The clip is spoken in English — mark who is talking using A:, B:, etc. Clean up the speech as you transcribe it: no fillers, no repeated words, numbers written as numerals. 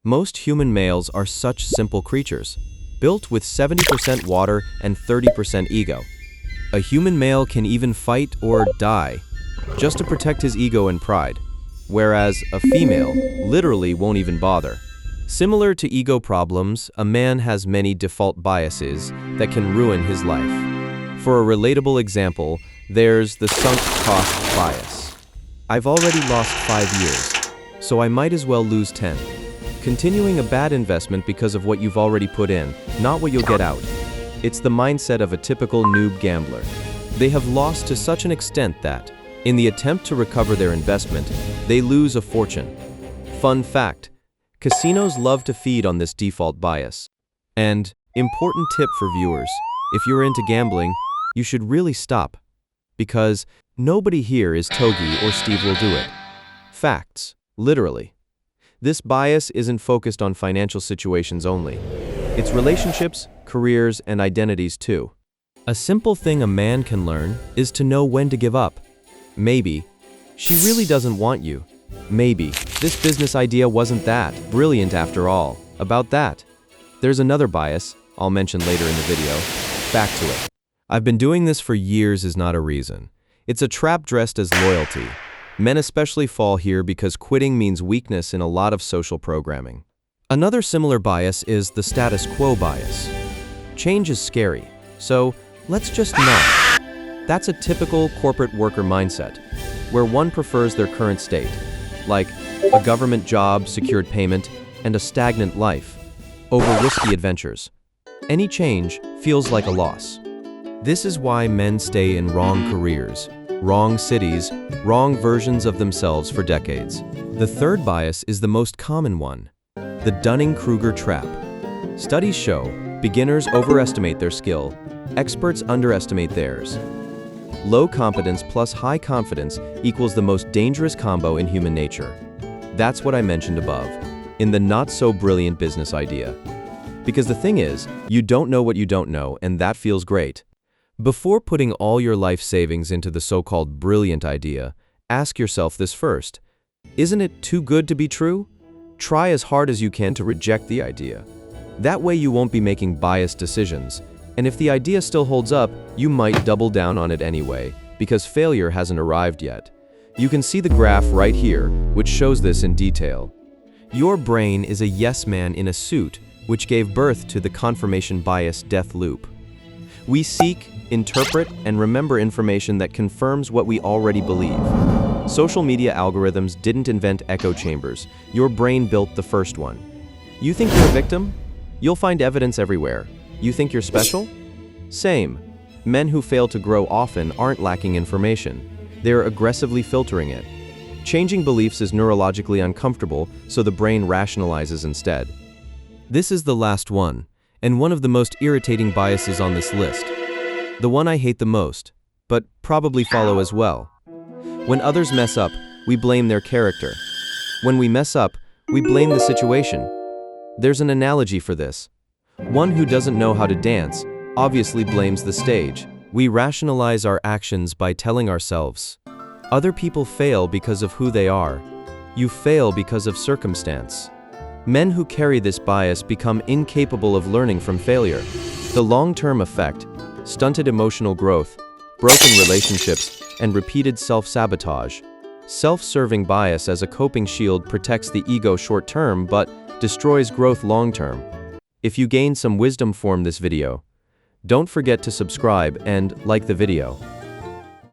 A: Most human males are such simple creatures, built with 70% water and 30% ego. A human male can even fight or die just to protect his ego and pride, whereas a female literally won't even bother. Similar to ego problems, a man has many default biases that can ruin his life. For a relatable example, there's the sunk cost bias. I've already lost 5 years, so I might as well lose 10. Continuing a bad investment because of what you've already put in, not what you'll get out. It's the mindset of a typical noob gambler. They have lost to such an extent that, in the attempt to recover their investment, they lose a fortune. Fun fact, casinos love to feed on this default bias. And, important tip for viewers, if you're into gambling, you should really stop. Because nobody here is Togi or Steve will do it. Facts, literally. This bias isn't focused on financial situations only. It's relationships, careers, and identities too. A simple thing a man can learn is to know when to give up. Maybe she really doesn't want you. Maybe this business idea wasn't that brilliant after all. About that. There's another bias I'll mention later in the video. Back to it. I've been doing this for years is not a reason. It's a trap dressed as loyalty. Men especially fall here because quitting means weakness in a lot of social programming. Another similar bias is the status quo bias. Change is scary, so let's just not. That's a typical corporate worker mindset, where one prefers their current state, like a government job, secured payment, and a stagnant life, over risky adventures. Any change feels like a loss. This is why men stay in wrong careers, wrong cities, wrong versions of themselves for decades. The third bias is the most common one, the Dunning-Kruger trap. Studies show beginners overestimate their skill, experts underestimate theirs. Low competence plus high confidence equals the most dangerous combo in human nature. That's what I mentioned above, in the not-so-brilliant business idea. Because the thing is, you don't know what you don't know, and that feels great. Before putting all your life savings into the so-called brilliant idea, ask yourself this first. Isn't it too good to be true? Try as hard as you can to reject the idea. That way you won't be making biased decisions, and if the idea still holds up, you might double down on it anyway, because failure hasn't arrived yet. You can see the graph right here, which shows this in detail. Your brain is a yes man in a suit, which gave birth to the confirmation bias death loop. We seek, interpret, and remember information that confirms what we already believe. Social media algorithms didn't invent echo chambers. Your brain built the first one. You think you're a victim? You'll find evidence everywhere. You think you're special? Same. Men who fail to grow often aren't lacking information. They're aggressively filtering it. Changing beliefs is neurologically uncomfortable, so the brain rationalizes instead. This is the last one, and one of the most irritating biases on this list. The one I hate the most, but probably follow as well. When others mess up, we blame their character. When we mess up, we blame the situation. There's an analogy for this. One who doesn't know how to dance obviously blames the stage. We rationalize our actions by telling ourselves, other people fail because of who they are. You fail because of circumstance. Men who carry this bias become incapable of learning from failure. The long-term effect, stunted emotional growth, broken relationships, and repeated self-sabotage. Self-serving bias as a coping shield protects the ego short-term but destroys growth long-term. If you gain some wisdom from this video, don't forget to subscribe and like the video.